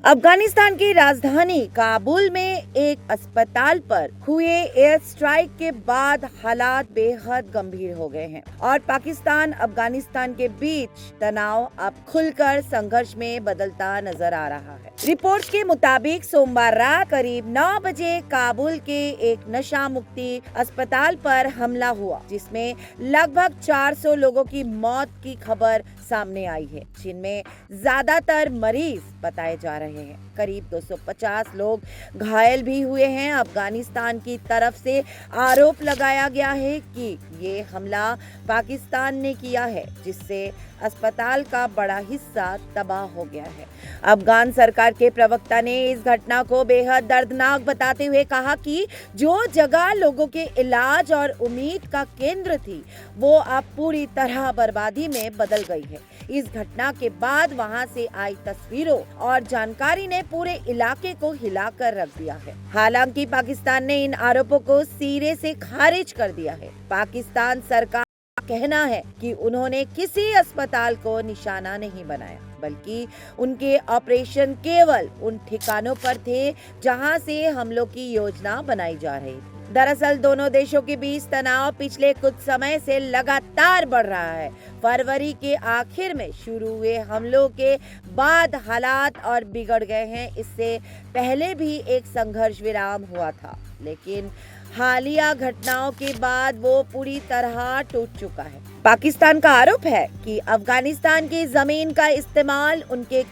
अफगानिस्तान की राजधानी काबुल में एक अस्पताल पर हुए एयर स्ट्राइक के बाद हालात बेहद गंभीर हो गए हैं और पाकिस्तान अफगानिस्तान के बीच तनाव अब खुलकर संघर्ष में बदलता नजर आ रहा है। रिपोर्ट्स के मुताबिक सोमवार रात करीब 9 बजे काबुल के एक नशा मुक्ति अस्पताल पर हमला हुआ, जिसमें लगभग 400 लोगों की मौत की खबर सामने आई है, जिनमें ज्यादातर मरीज बताए जा रहे हैं। करीब 250 लोग घायल भी हुए हैं। अफगानिस्तान की तरफ से आरोप लगाया गया है कि ये हमला पाकिस्तान ने किया है, जिससे अस्पताल का बड़ा हिस्सा तबाह हो गया है। अफगान सरकार के प्रवक्ता ने इस घटना को बेहद दर्दनाक बताते हुए कहा कि जो जगह लोगों के इलाज और उम्मीद का केंद्र थी, वो अब पूरी तरह बर्बादी में बदल गई है। इस घटना के बाद वहां से आई तस्वीरों और जानकारी ने पूरे इलाके को हिलाकर रख दिया है। हालांकि पाकिस्तान ने इन आरोपों को सिरे से खारिज कर दिया है। पाकिस्तान सरकार का कहना है कि उन्होंने किसी अस्पताल को निशाना नहीं बनाया, बल्कि उनके ऑपरेशन केवल उन ठिकानों पर थे जहां से हमलों की योजना बनाई जा रही थी। दरअसल दोनों देशों के बीच तनाव पिछले कुछ समय से लगातार बढ़ रहा है। फरवरी के आखिर में शुरू हुए हमलों के बाद हालात और बिगड़ गए हैं। इससे पहले भी एक संघर्ष विराम हुआ था, लेकिन हालिया घटनाओं के बाद वो पूरी तरह टूट चुका है। पाकिस्तान का आरोप है कि अफगानिस्तान की जमीन का इस्तेमाल उनके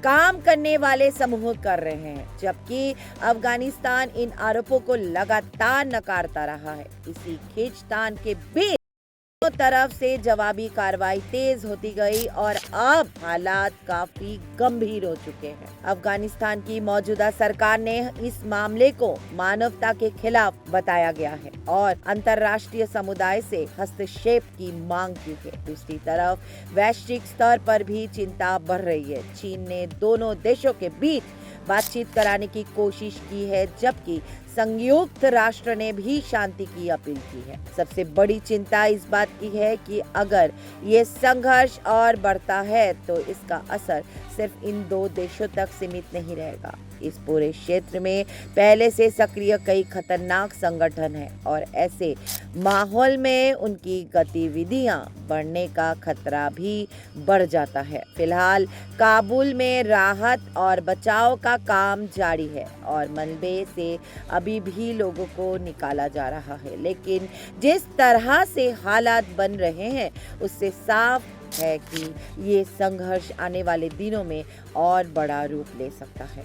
काम करने वाले समूह कर रहे हैं, जबकि अफगानिस्तान इन आरोपों को लगातार नकारता रहा है। इसी खींचतान के बीच दोनों तरफ से जवाबी कार्रवाई तेज होती गई और अब हालात काफी गंभीर हो चुके हैं। अफगानिस्तान की मौजूदा सरकार ने इस मामले को मानवता के खिलाफ बताया गया है और अंतर्राष्ट्रीय समुदाय से हस्तक्षेप की मांग की है। दूसरी तरफ वैश्विक स्तर पर भी चिंता बढ़ रही है। चीन ने दोनों देशों के बीच बातचीत कराने की कोशिश की है, जबकि संयुक्त राष्ट्र ने भी शांति की अपील की है। सबसे बड़ी चिंता इस बात की है कि अगर ये संघर्ष और बढ़ता है तो इसका असर सिर्फ इन दो देशों तक सीमित नहीं रहेगा। इस पूरे क्षेत्र में पहले से सक्रिय कई खतरनाक संगठन हैं और ऐसे माहौल में उनकी गतिविधियां बढ़ने का खतरा भी बढ़ जाता है। फिलहाल काबुल में राहत और बचाव का काम जारी है और मलबे से अभी भी लोगों को निकाला जा रहा है, लेकिन जिस तरह से हालात बन रहे हैं उससे साफ है कि ये संघर्ष आने वाले दिनों में और बड़ा रूप ले सकता है।